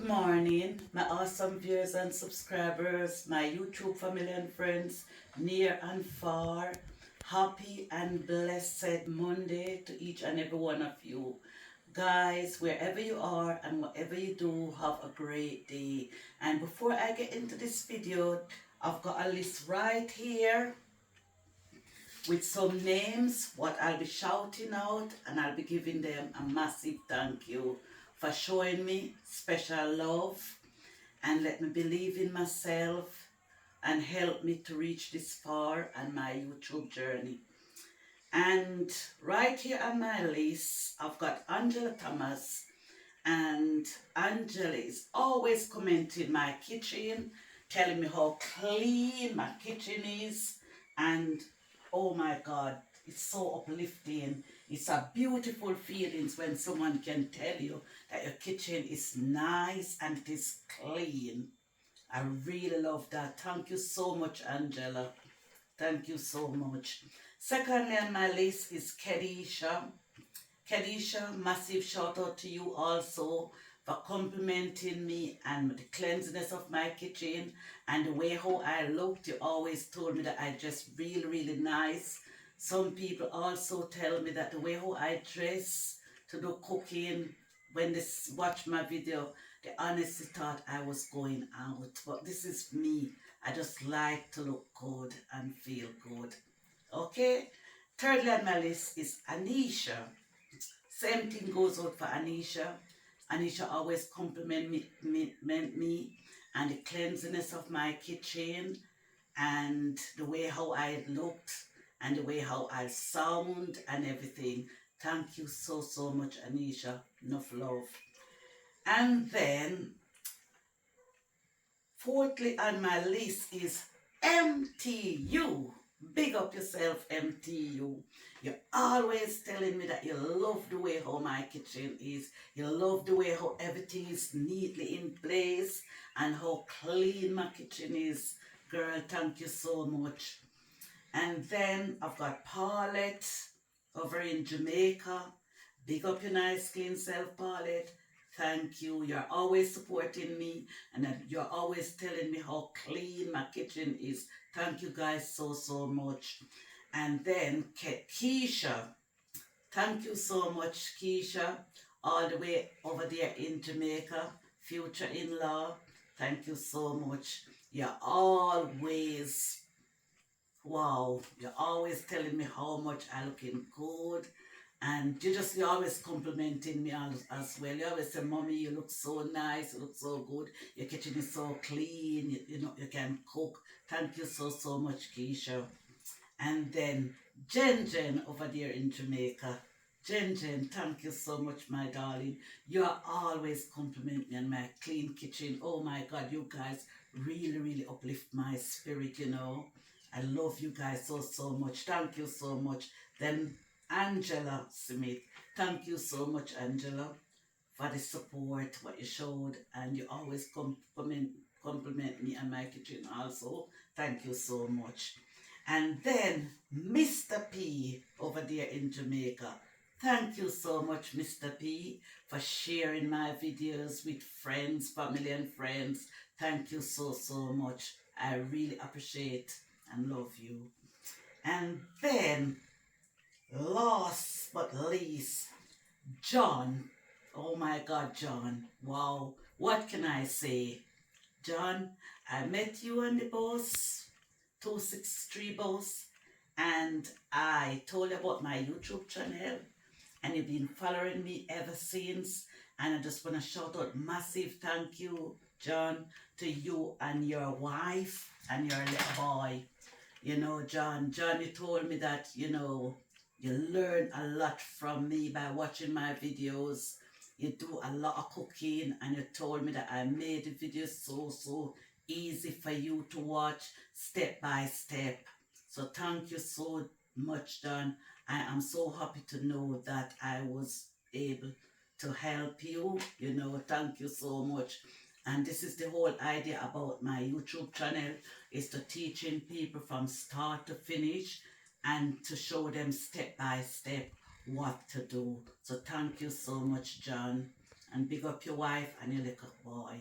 Good morning, my awesome viewers and subscribers, my YouTube family and friends, near and far. Happy and blessed Monday to each and every one of you. Guys, wherever you are and whatever you do, have a great day. And before I get into this video, I've got a list right here with some names, what I'll be shouting out, and I'll be giving them a massive thank you for showing me special love and let me believe in myself and help me to reach this far on my YouTube journey. And right here on my list, I've got Angela Thomas, and Angela is always commenting my kitchen, telling me how clean my kitchen is, and oh my God, it's so uplifting. It's a beautiful feeling when someone can tell you that your kitchen is nice and it is clean. I really love that. Thank you so much, Angela. Thank you so much. Secondly on my list is Kedisha. Kedisha, massive shout out to you also for complimenting me and the cleanliness of my kitchen and the way how I looked. You always told me that I dress really, really nice. Some people also tell me that the way how I dress to do cooking, when they watch my video, they honestly thought I was going out. But this is me. I just like to look good and feel good. Okay? Thirdly on my list is Anisha. Same thing goes out for Anisha. Anisha always compliment me and the cleanliness of my kitchen and the way how I looked and the way how I sound and everything. Thank you so, so much, Anisha. Enough love. And then, fourthly on my list is MTU. Big up yourself, MTU. You're always telling me that you love the way how my kitchen is. You love the way how everything is neatly in place and how clean my kitchen is. Girl, thank you so much. And then I've got Paulette over in Jamaica. Big up your nice skin self, Paulette. Thank you. You're always supporting me and you're always telling me how clean my kitchen is. Thank you guys so, so much. And then Keisha. Thank you so much, Keisha. All the way over there in Jamaica. Future in-law. Thank you so much. You're always, wow, you're always telling me how much I looking good. And you're always complimenting me as well. You always say, Mommy, you look so nice, you look so good. Your kitchen is so clean, you know, you can cook. Thank you so, so much, Keisha. And then Jen over there in Jamaica. Jen, thank you so much, my darling. You are always compliment me on my clean kitchen. Oh my God, you guys really, really uplift my spirit, you know. I love you guys so, so much. Thank you so much. Then Angela Smith. Thank you so much, Angela, for the support, what you showed. And you always compliment me and my kitchen also. Thank you so much. And then Mr. P over there in Jamaica. Thank you so much, Mr. P, for sharing my videos with friends, family and friends. Thank you so, so much. I really appreciate and love you. And then, last but least, John. Oh my God, John. Wow. What can I say? John, I met you on the bus, 263 bus, and I told you about my YouTube channel, and you've been following me ever since. And I just want to shout out massive thank you, John, to you and your wife and your little boy. You know, John, you told me that, you know, you learn a lot from me by watching my videos. You do a lot of cooking, and you told me that I made the videos so, so easy for you to watch step by step. So thank you so much, John. I am so happy to know that I was able to help you. You know, thank you so much. And this is the whole idea about my YouTube channel, is to teaching people from start to finish and to show them step by step what to do. So thank you so much, John. and big up your wife and your little boy.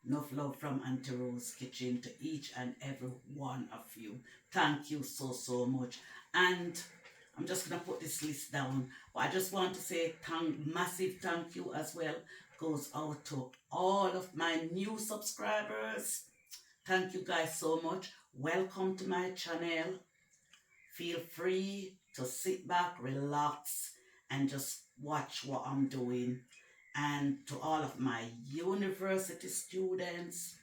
Enough love from Auntie Rose Kitchen to each and every one of you. Thank you so, so much. And I'm just going to put this list down. But I just want to say massive thank you as well goes out to all of my new subscribers. Thank you guys so much. Welcome to my channel. Feel free to sit back, relax, and just watch what I'm doing. And to all of my university students,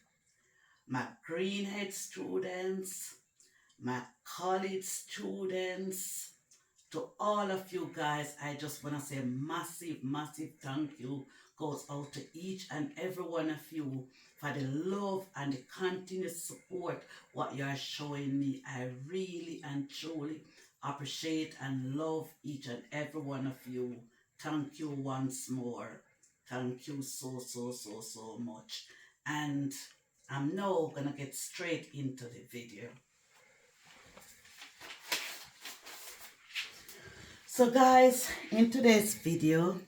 my Greenhead students, my college students, to all of you guys, I just want to say massive, massive thank you goes out to each and every one of you for the love and the continuous support what you are showing me. I really and truly appreciate and love each and every one of you. Thank you once more. Thank you so, so, so, so much. And I'm now going to get straight into the video. So guys, in today's video,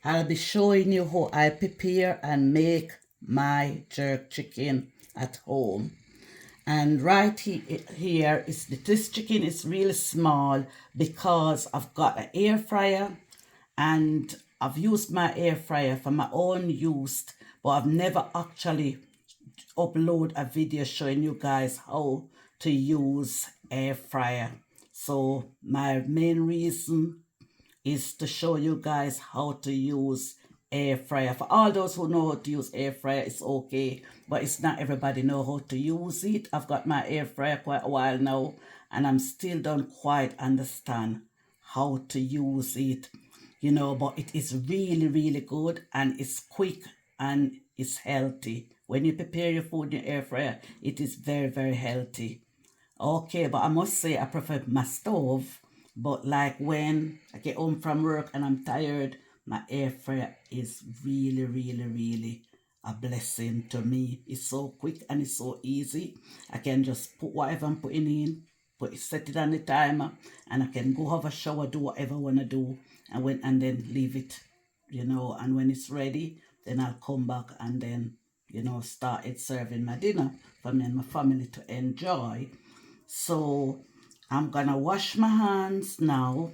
I'll be showing you how I prepare and make my jerk chicken at home. And right here is this chicken is really small because I've got an air fryer and I've used my air fryer for my own use, but I've never actually upload a video showing you guys how to use air fryer. So my main reason is to show you guys how to use air fryer. For all those who know how to use air fryer, it's okay, but it's not everybody know how to use it. I've got my air fryer quite a while now and I'm still don't quite understand how to use it, you know, but it is really, really good and it's quick and it's healthy. When you prepare your food in your air fryer, it is very, very healthy. Okay, but I must say I prefer my stove. But like when I get home from work and I'm tired, my air fryer is really, really, really a blessing to me. It's so quick and it's so easy. I can just put whatever I'm putting in, set it on the timer, and I can go have a shower, do whatever I want to do, and then leave it, you know, and when it's ready, then I'll come back and then, you know, start serving my dinner for me and my family to enjoy. So I'm gonna wash my hands now.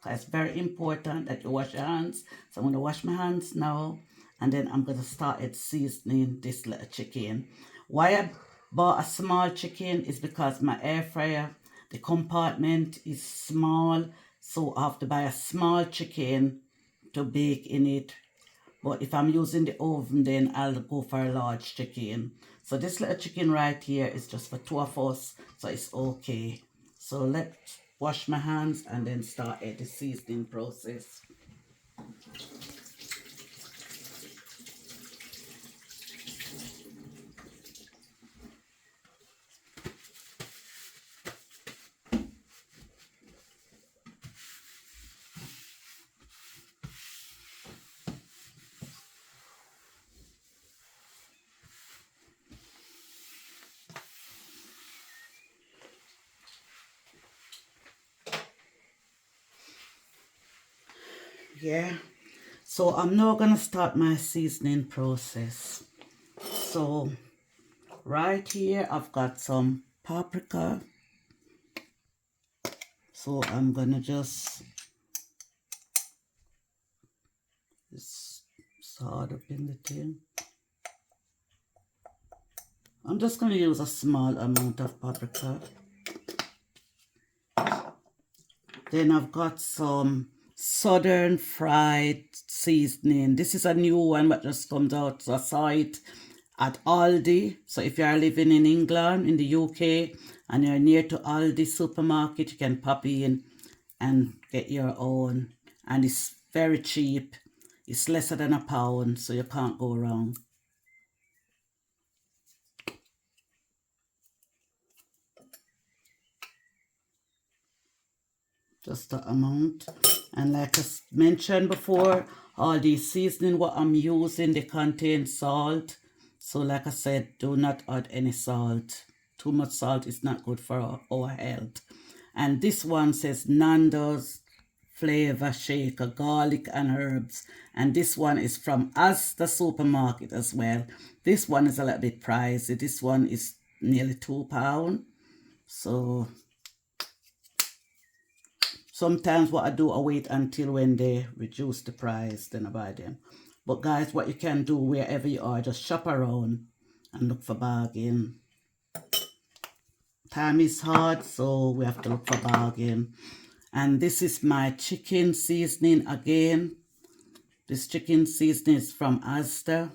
It's very important that you wash your hands. So I'm gonna wash my hands now and then I'm gonna start seasoning this little chicken. Why I bought a small chicken is because my air fryer, the compartment is small, so I have to buy a small chicken to bake in it. But if I'm using the oven, then I'll go for a large chicken. So this little chicken right here is just for 2 of us, so it's okay. So let's wash my hands and then start the seasoning process. Yeah, so I'm now gonna start my seasoning process. So right here I've got some paprika, so I'm gonna just salt up in the tin. I'm just gonna use a small amount of paprika. Then I've got some Southern Fried seasoning. This is a new one that just comes out. So I saw it at Aldi. So if you are living in England, in the UK, and you're near to Aldi supermarket, you can pop in and get your own. And it's very cheap. It's lesser than £1, so you can't go wrong. Just the amount. And like I mentioned before, all these seasoning what I'm using, they contain salt. So like I said, do not add any salt. Too much salt is not good for our health. And this one says Nando's flavor shaker, garlic and herbs. And this one is from Asda supermarket as well. This one is a little bit pricey. This one is nearly £2. So sometimes what I do, I wait until when they reduce the price, then I buy them. But guys, what you can do wherever you are, just shop around and look for bargain. Time is hard, so we have to look for bargain. And this is my chicken seasoning again. This chicken seasoning is from Asda.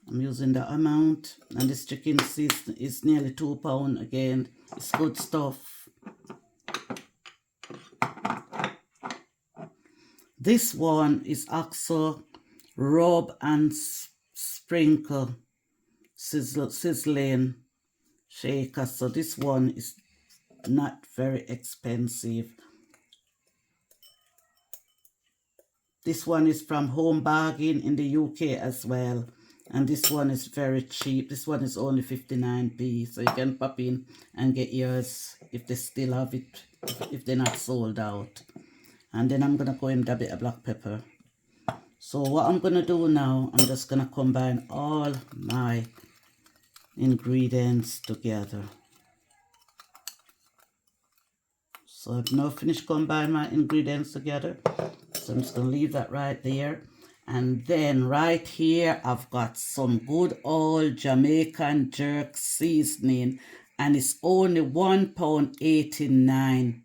I'm using the amount. And this chicken seasoning is nearly £2 again. It's good stuff. This one is also rub and sprinkle sizzling shaker. So this one is not very expensive. This one is from Home Bargain in the UK as well. And this one is very cheap. This one is only 59p. So you can pop in and get yours if they still have it, if they're not sold out. And then I'm going to go in with a bit of black pepper. So what I'm going to do now, I'm just going to combine all my ingredients together. So I've now finished combining my ingredients together. So I'm just going to leave that right there. And then right here, I've got some good old Jamaican jerk seasoning. And it's only £1.89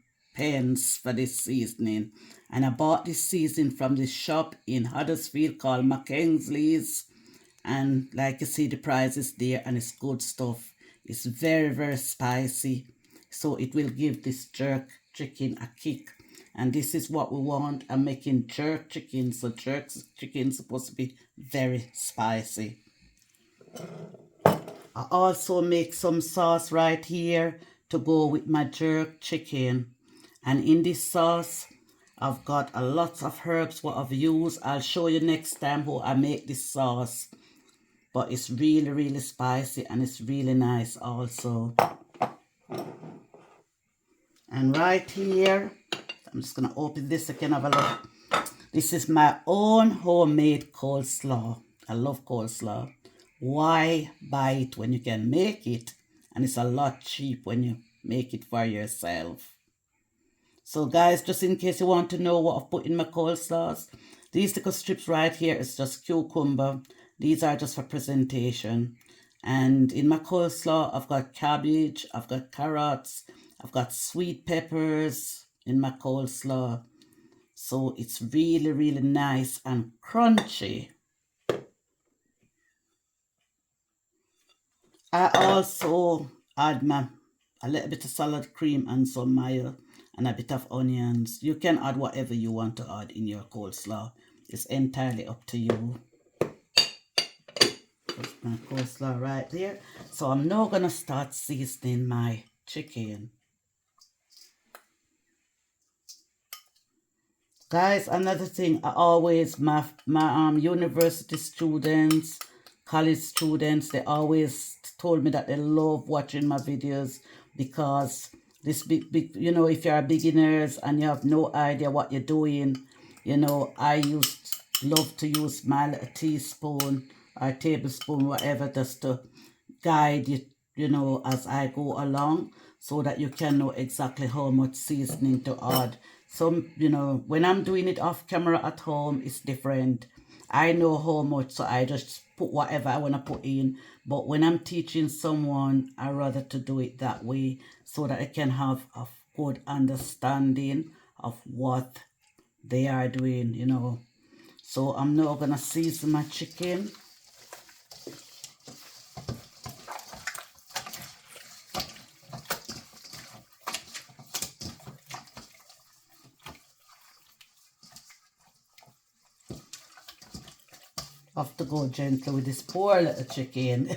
for this seasoning. And I bought this seasoning from this shop in Huddersfield called Mackenzie's. And like you see, the price is there and it's good stuff. It's very, very spicy. So it will give this jerk chicken a kick. And this is what we want. I'm making jerk chicken. So jerk chicken is supposed to be very spicy. I also make some sauce right here to go with my jerk chicken. And in this sauce, I've got a lot of herbs what I've used. I'll show you next time how I make this sauce. But it's really, really spicy and it's really nice also. And right here, I'm just going to open this so you can have a look. This is my own homemade coleslaw. I love coleslaw. Why buy it when you can make it? And it's a lot cheap when you make it for yourself. So guys, just in case you want to know what I've put in my coleslaws, these little strips right here is just cucumber. These are just for presentation. And in my coleslaw, I've got cabbage, I've got carrots, I've got sweet peppers in my coleslaw. So it's really, really nice and crunchy. I also add a little bit of salad cream and some mayo and a bit of onions. You can add whatever you want to add in your coleslaw. It's entirely up to you. That's my coleslaw right there. So I'm now going to start seasoning my chicken. Guys, another thing, I always, my university students, college students, they always told me that they love watching my videos because this big, you know, if you're beginners and you have no idea what you're doing, you know, I love to use my little teaspoon or tablespoon, whatever, just to guide you, you know, as I go along so that you can know exactly how much seasoning to add. Some, you know, when I'm doing it off camera at home, it's different. I know how much, so I just put whatever I want to put in. But when I'm teaching someone, I rather to do it that way so that I can have a good understanding of what they are doing, you know. So I'm now going to season my chicken. Have to go gently with this poor little chicken.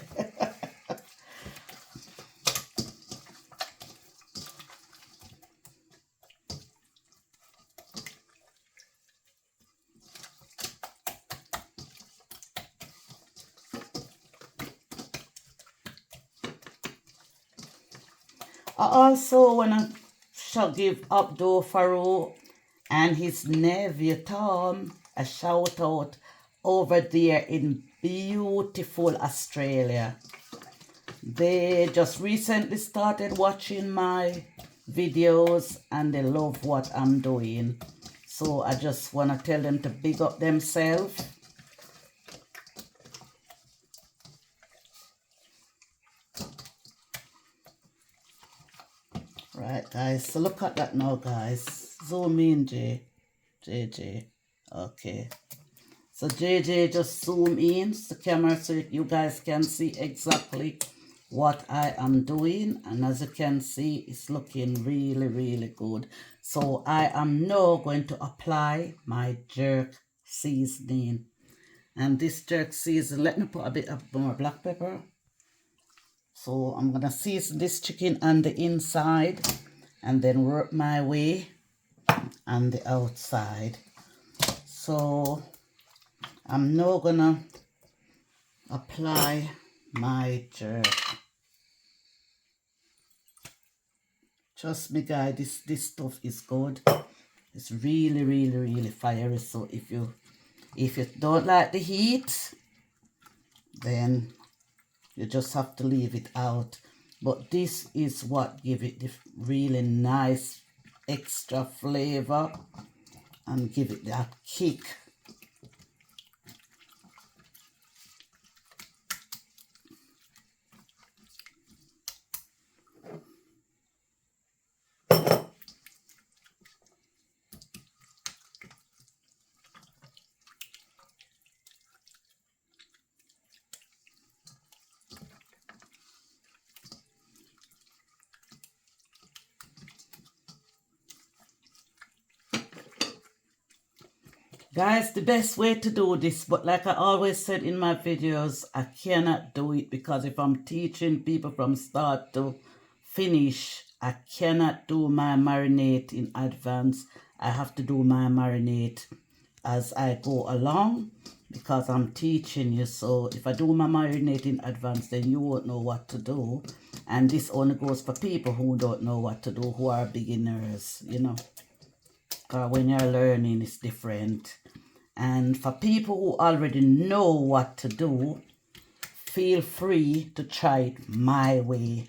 I also want to give Abdul Farouk and his nephew Tom a shout out over there in beautiful Australia. They just recently started watching my videos and they love what I'm doing. So I just want to tell them to big up themselves. Right, guys. So look at that now, guys. Zoom in, JJ. Okay. So JJ just zoom in the camera so you guys can see exactly what I am doing. And as you can see, it's looking really, really good. So I am now going to apply my jerk seasoning. And this jerk seasoning, let me put a bit of more black pepper. So I'm going to season this chicken on the inside and then work my way on the outside. So I'm now going to apply my jerk. Trust me, guys, this stuff is good. It's really, really, really fiery. So if you don't like the heat, then you just have to leave it out. But this is what give it the really nice extra flavor and give it that kick. Guys, the best way to do this, but like I always said in my videos, I cannot do it because if I'm teaching people from start to finish, I cannot do my marinade in advance. I have to do my marinade as I go along because I'm teaching you. So if I do my marinade in advance, then you won't know what to do. And this only goes for people who don't know what to do, who are beginners, you know. Because when you're learning, it's different. And for people who already know what to do, feel free to try it my way.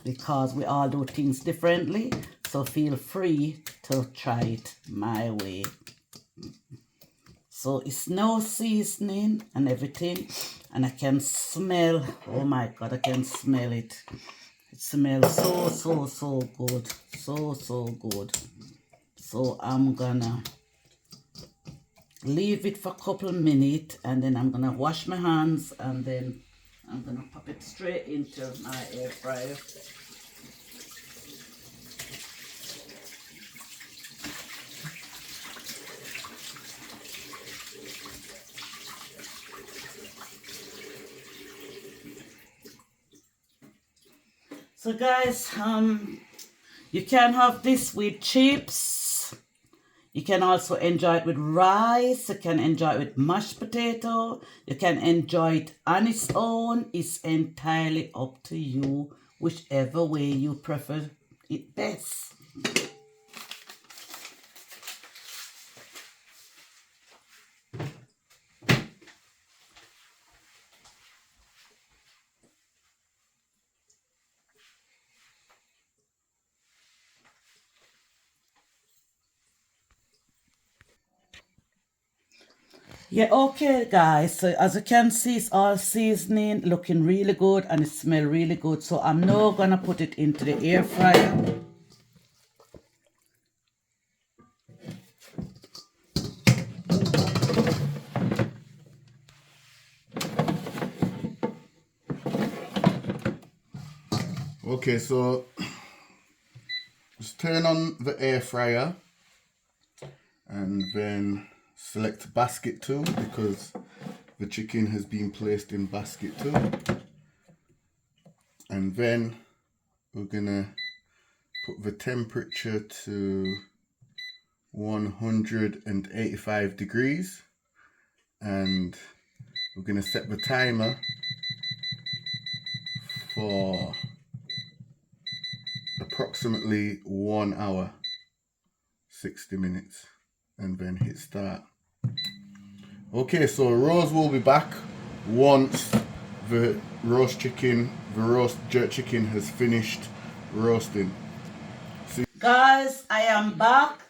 Because we all do things differently. So feel free to try it my way. So it's no seasoning and everything. And I can smell, oh my God, I can smell it. It smells so, so, so good. So, so good. So I'm gonna leave it for a couple of minutes and then I'm gonna wash my hands and then I'm gonna pop it straight into my air fryer. So guys, you can have this with chips. You can also enjoy it with rice. You can enjoy it with mashed potato. You can enjoy it on its own. It's entirely up to you, whichever way you prefer it best. Yeah, okay, guys. So as you can see, it's all seasoning, looking really good, and it smells really good. So I'm now gonna put it into the air fryer. Okay, so just turn on the air fryer and then select basket 2 because the chicken has been placed in basket 2. And then we're gonna put the temperature to 185 degrees and we're gonna set the timer for approximately 1 hour, 60 minutes, and then hit start. Okay, so Rose will be back once the roast jerk chicken has finished roasting. Guys, I am back.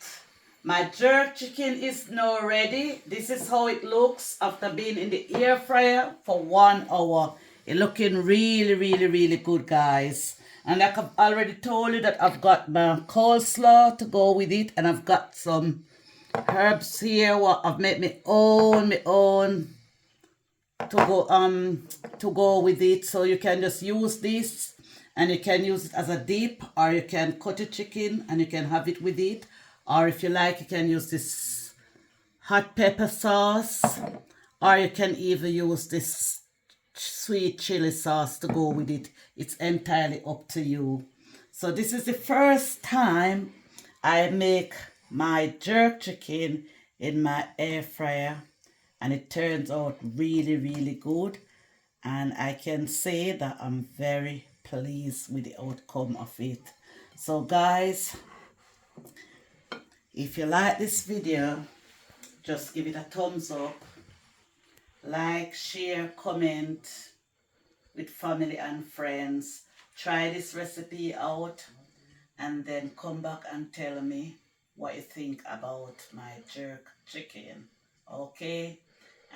My jerk chicken is now ready. This is how it looks after being in the air fryer for 1 hour. It's looking really, really, really good, guys. And like I've already told you that I've got my coleslaw to go with it, and I've got some herbs here. What I've made my own to go with it. So you can just use this, and you can use it as a dip, or you can cut your chicken and you can have it with it, or if you like you can use this hot pepper sauce, or you can even use this sweet chili sauce to go with it. It's entirely up to you. So this is the first time I make my jerk chicken in my air fryer, and it turns out really, really good, and I can say that I'm very pleased with the outcome of it. So guys, if you like this video, just give it a thumbs up, like, share, comment with family and friends. Try this recipe out and then come back and tell me what you think about my jerk chicken. Okay?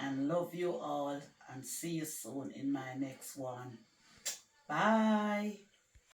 And love you all, and see you soon in my next one. Bye.